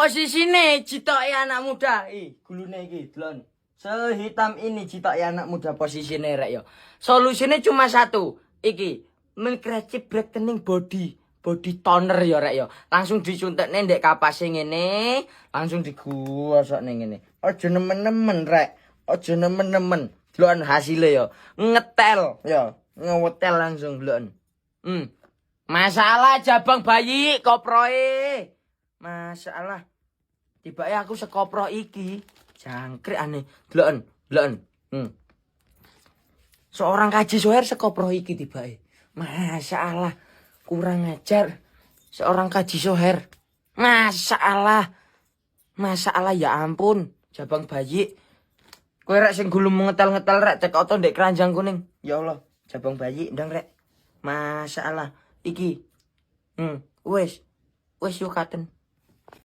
Posisine citoke anak muda. Gulune iki, delon. Sehitam ini citoke anak muda posisine rek yo. Solusine cuma satu. Iki, mengkrecip brightening body. Body toner ya rek yo. Langsung disuntekne ndek kapase ngene, langsung digosokne ngene. Aja nemen-nemen rek. Aja nemen-nemen. Delon hasile yo. Ngetel yo. Ngewetel langsung delon. Masalah jabang bayi koproe. Masalah. Tibake aku sekopro iki. Jangkrik aneh. Delon. Seorang kaji soher sekopro iki tibake. Masalah. Kurang ajar. Seorang kaji soher. Masalah ya ampun. Jabang bayi. Kowe rek sing gulung ngetel-ngetel rek cek oto ndek keranjang kuning. Ya Allah, jabang bayi ndang rek. Masalah iki. Wes yo katen.